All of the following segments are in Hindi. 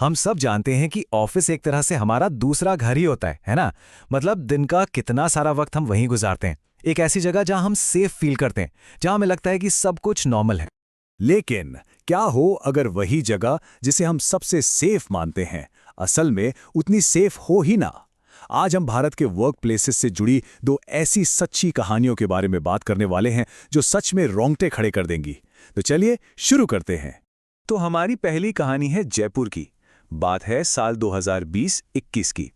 हम सब जानते हैं कि ऑफिस एक तरह से हमारा दूसरा घर ही होता है ना। मतलब दिन का कितना सारा वक्त हम वहीं गुजारते हैं। एक ऐसी जगह जहां हम सेफ फील करते हैं, जहां हमें लगता है कि सब कुछ नॉर्मल है। लेकिन क्या हो अगर वही जगह जिसे हम सबसे सेफ मानते हैं असल में उतनी सेफ हो ही ना। आज हम भारत के वर्क प्लेसेस से जुड़ी दो ऐसी सच्ची कहानियों के बारे में बात करने वाले हैं जो सच में रोंगटे खड़े कर देंगी। तो चलिए शुरू करते हैं। तो हमारी पहली कहानी है जयपुर की। बात है साल 2020-21 की।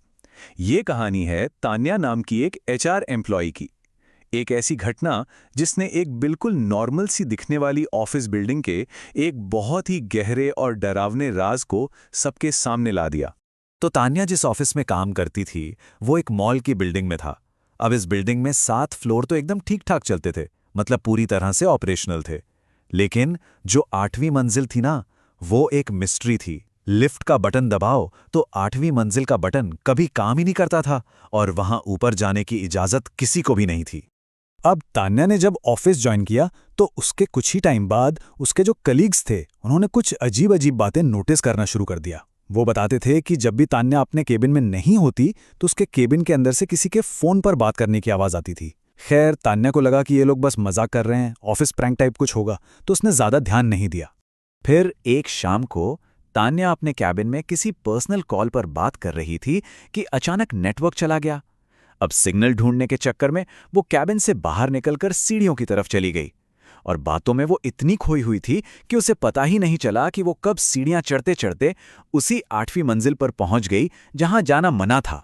ये कहानी है तान्या नाम की एक एचआर एम्प्लॉय की। एक ऐसी घटना जिसने एक बिल्कुल नॉर्मल सी दिखने वाली ऑफिस बिल्डिंग के एक बहुत ही गहरे और डरावने राज को सबके सामने ला दिया। तो तान्या जिस ऑफिस में काम करती थी वो एक मॉल की बिल्डिंग में था। अब इस बिल्डिंग में 7 फ्लोर तो एकदम ठीक ठाक चलते थे, मतलब पूरी तरह से ऑपरेशनल थे। लेकिन जो 8वीं मंजिल थी ना, वो एक मिस्ट्री थी। लिफ्ट का बटन दबाओ तो 8वीं मंजिल का बटन कभी काम ही नहीं करता था, और वहां ऊपर जाने की इजाजत किसी को भी नहीं थी। अब तान्या ने जब ऑफिस ज्वाइन किया तो उसके कुछ ही टाइम बाद उसके जो कलीग्स थे उन्होंने कुछ अजीब अजीब बातें नोटिस करना शुरू कर दिया। वो बताते थे कि जब भी तान्या अपने केबिन में नहीं होती तो उसके केबिन के अंदर से किसी के फोन पर बात करने की आवाज आती थी। खैर, तान्या को लगा कि ये लोग बस मजाक कर रहे हैं, ऑफिस प्रैंक टाइप कुछ होगा, तो उसने ज्यादा ध्यान नहीं दिया। फिर एक शाम को तान्या अपने कैबिन में किसी पर्सनल कॉल पर बात कर रही थी कि अचानक नेटवर्क चला गया। अब सिग्नल ढूंढने के चक्कर में वो कैबिन से बाहर निकलकर सीढ़ियों की तरफ चली गई, और बातों में वो इतनी खोई हुई थी कि उसे पता ही नहीं चला कि वो कब सीढ़ियां चढ़ते चढ़ते उसी 8वीं मंजिल पर पहुंच गई जहां जाना मना था।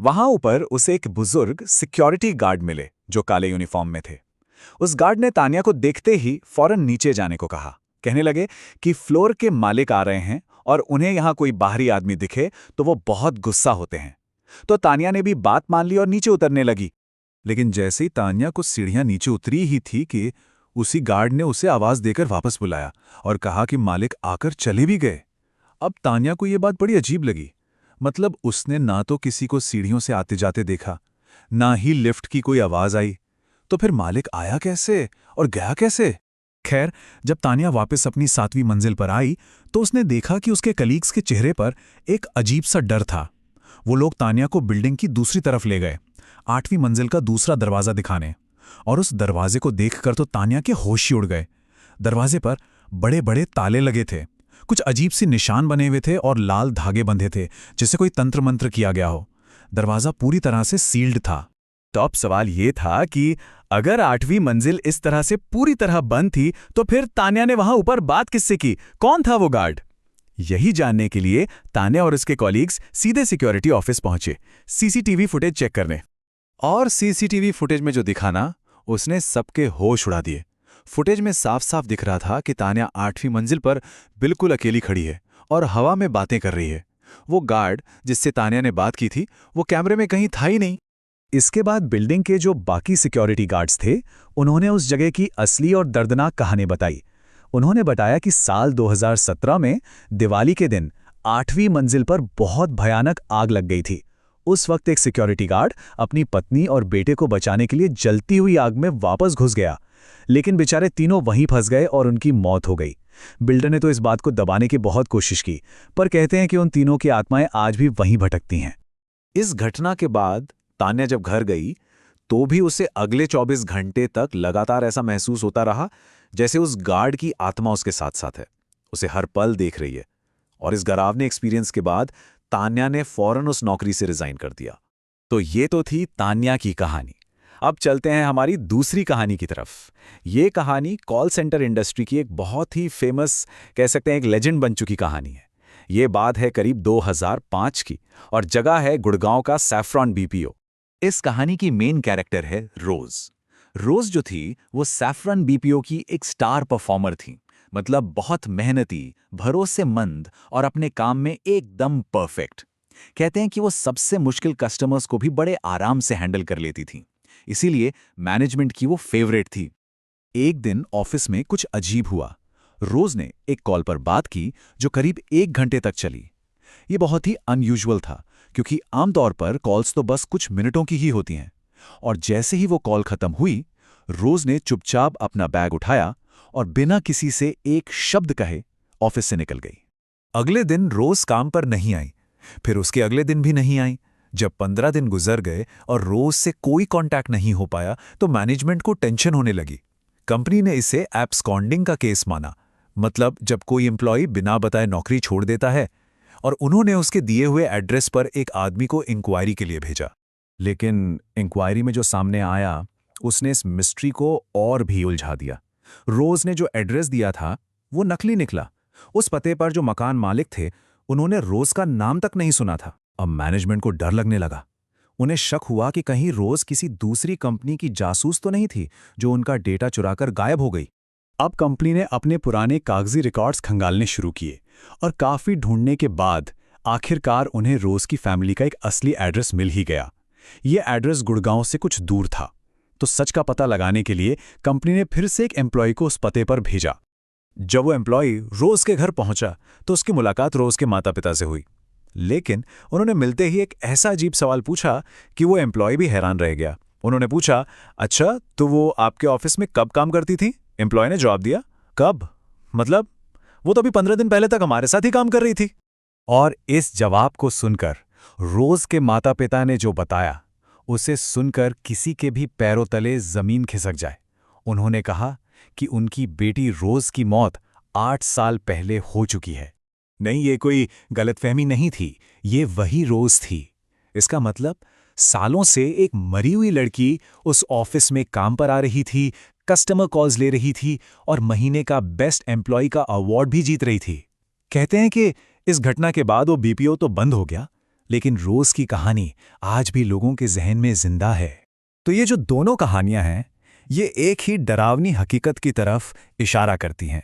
वहां ऊपर उसे एक बुजुर्ग सिक्योरिटी गार्ड मिले जो काले यूनिफॉर्म में थे। उस गार्ड ने तान्या को देखते ही फौरन नीचे जाने को कहा। कहने लगे कि फ्लोर के मालिक आ रहे हैं और उन्हें यहां कोई बाहरी आदमी दिखे तो वो बहुत गुस्सा होते हैं। तो तान्या ने भी बात मान ली और नीचे उतरने लगी। लेकिन जैसे ही तान्या कुछ सीढ़ियां नीचे उतरी ही थी कि उसी गार्ड ने उसे आवाज देकर वापस बुलाया और कहा कि मालिक आकर चले भी गए। अब तान्या को यह बात बड़ी अजीब लगी। मतलब उसने ना तो किसी को सीढ़ियों से आते जाते देखा, ना ही लिफ्ट की कोई आवाज आई। तो फिर मालिक आया कैसे और गया कैसे? खैर, जब तान्या वापस अपनी 7वीं मंजिल पर आई तो उसने देखा कि उसके कलीग्स के चेहरे पर एक अजीब सा डर था। वो लोग तान्या को बिल्डिंग की दूसरी तरफ ले गए, 8वीं मंजिल का दूसरा दरवाजा दिखाने, और उस दरवाजे को देखकर तो तान्या के होश ही उड़ गए। दरवाजे पर बड़े बड़े ताले लगे थे, कुछ अजीब सी निशान बने हुए थे और लाल धागे बंधे थे जैसे कोई तंत्र मंत्र किया गया हो। दरवाजा पूरी तरह से सील्ड था। तो अब सवाल ये था कि अगर 8वीं मंजिल इस तरह से पूरी तरह बंद थी तो फिर तान्या ने वहां ऊपर बात किससे की? कौन था वो गार्ड? यही जानने के लिए तान्या और उसके कॉलीग्स सीधे सिक्योरिटी ऑफिस पहुंचे, सीसीटीवी फुटेज चेक करने। और सीसीटीवी फुटेज में जो दिखा ना, उसने सबके होश उड़ा दिए। फुटेज में साफ साफ दिख रहा था कि तान्या 8वीं मंजिल पर बिल्कुल अकेली खड़ी है और हवा में बातें कर रही है। वो गार्ड जिससे तान्या ने बात की थी वो कैमरे में कहीं था ही नहीं। इसके बाद बिल्डिंग के जो बाकी सिक्योरिटी गार्ड्स थे उन्होंने उस जगह की असली और दर्दनाक कहानी बताई। उन्होंने बताया कि साल 2017 में दिवाली के दिन 8वीं मंजिल पर बहुत भयानक आग लग गई थी। उस वक्त एक सिक्योरिटी गार्ड अपनी पत्नी और बेटे को बचाने के लिए जलती हुई आग में वापस घुस गया, लेकिन बेचारे तीनों वहीं फंस गए और उनकी मौत हो गई। बिल्डर ने तो इस बात को दबाने की बहुत कोशिश की, पर कहते हैं कि उन तीनों की आत्माएं आज भी वहीं भटकती हैं। इस घटना के बाद तान्या जब घर गई तो भी उसे अगले 24 घंटे तक लगातार ऐसा महसूस होता रहा जैसे उस गार्ड की आत्मा उसके साथ साथ है, उसे हर पल देख रही है। और इस डरावने एक्सपीरियंस के बाद तान्या ने फौरन उस नौकरी से रिजाइन कर दिया। तो ये तो थी तान्या की कहानी। अब चलते हैं हमारी दूसरी कहानी की तरफ। ये कहानी कॉल सेंटर इंडस्ट्री की एक बहुत ही फेमस, कह सकते हैं एक लेजेंड बन चुकी कहानी है। ये बात है करीब 2005 की और जगह है गुड़गांव का सैफ्रॉन बीपीओ। इस कहानी की मेन कैरेक्टर है रोज। रोज जो थी वो सैफ्रॉन बीपीओ की एक स्टार परफॉर्मर थी। मतलब बहुत मेहनती, भरोसेमंद और अपने काम में एकदम परफेक्ट। कहते हैं कि वो सबसे मुश्किल कस्टमर्स को भी बड़े आराम से हैंडल कर लेती थी, इसीलिए मैनेजमेंट की वो फेवरेट थी। एक दिन ऑफिस में कुछ अजीब हुआ। रोज ने एक कॉल पर बात की जो करीब 1 घंटे तक चली। ये बहुत ही अनयूजुअल था क्योंकि आमतौर पर कॉल्स तो बस कुछ मिनटों की ही होती हैं। और जैसे ही वो कॉल खत्म हुई, रोज ने चुपचाप अपना बैग उठाया और बिना किसी से एक शब्द कहे ऑफिस से निकल गई। अगले दिन रोज काम पर नहीं आई, फिर उसके अगले दिन भी नहीं आई। जब 15 दिन गुजर गए और रोज से कोई कांटेक्ट नहीं हो पाया तो मैनेजमेंट को टेंशन होने लगी। कंपनी ने इसे एब्सकॉन्डिंग का केस माना, मतलब जब कोई एम्प्लॉय बिना बताए नौकरी छोड़ देता है, और उन्होंने उसके दिए हुए एड्रेस पर एक आदमी को इंक्वायरी के लिए भेजा। लेकिन इंक्वायरी में जो सामने आया उसने इस मिस्ट्री को और भी उलझा दिया। रोज ने जो एड्रेस दिया था वो नकली निकला। उस पते पर जो मकान मालिक थे उन्होंने रोज का नाम तक नहीं सुना था। अब मैनेजमेंट को डर लगने लगा। उन्हें शक हुआ कि कहीं रोज किसी दूसरी कंपनी की जासूस तो नहीं थी जो उनका डेटा चुराकर गायब हो गई। अब कंपनी ने अपने पुराने कागजी रिकॉर्ड्स खंगालने शुरू किए और काफी ढूंढने के बाद आखिरकार उन्हें रोज की फैमिली का एक असली एड्रेस मिल ही गया। ये एड्रेस गुड़गांव से कुछ दूर था, तो सच का पता लगाने के लिए कंपनी ने फिर से एक एम्प्लॉय को उस पते पर भेजा। जब वो एम्प्लॉय रोज के घर पहुंचा तो उसकी मुलाकात रोज के माता पिता से हुई, लेकिन उन्होंने मिलते ही एक ऐसा अजीब सवाल पूछा कि वो एम्प्लॉय भी हैरान रह गया। उन्होंने पूछा, अच्छा तो वो आपके ऑफिस में कब काम करती थी? एम्प्लॉय ने जवाब दिया, कब? मतलब वो तो अभी 15 दिन पहले तक हमारे साथ ही काम कर रही थी। और इस जवाब को सुनकर रोज के माता पिता ने जो बताया उसे सुनकर किसी के भी पैरों तले जमीन खिसक जाए। उन्होंने कहा कि उनकी बेटी रोज की मौत 8 साल पहले हो चुकी है। नहीं, ये कोई गलतफहमी नहीं थी, ये वही रोज थी। इसका मतलब सालों से एक मरी हुई लड़की उस ऑफिस में काम पर आ रही थी, कस्टमर कॉल्स ले रही थी और महीने का बेस्ट एम्प्लॉय का अवार्ड भी जीत रही थी। कहते हैं कि इस घटना के बाद वो बीपीओ तो बंद हो गया, लेकिन रोज की कहानी आज भी लोगों के जहन में जिंदा है। तो ये जो दोनों कहानियां हैं, ये एक ही डरावनी हकीकत की तरफ इशारा करती हैं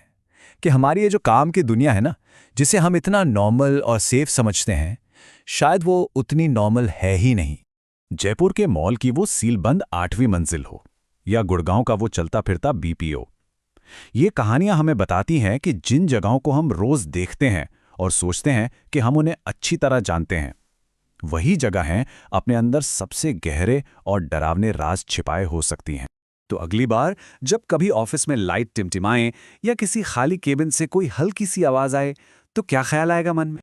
कि हमारी ये जो काम की दुनिया है ना, जिसे हम इतना नॉर्मल और सेफ समझते हैं, शायद वो उतनी नॉर्मल है ही नहीं। जयपुर के मॉल की वो सीलबंद 8वीं मंजिल हो या गुड़गांव का वो चलता फिरता बीपीओ, ये कहानियां हमें बताती हैं कि जिन जगहों को हम रोज देखते हैं और सोचते हैं कि हम उन्हें अच्छी तरह जानते हैं, वही जगह हैं अपने अंदर सबसे गहरे और डरावने राज छिपाए हो सकती हैं। तो अगली बार जब कभी ऑफिस में लाइट टिमटिमाए या किसी खाली केबिन से कोई हल्की सी आवाज आए, तो क्या ख्याल आएगा मन में?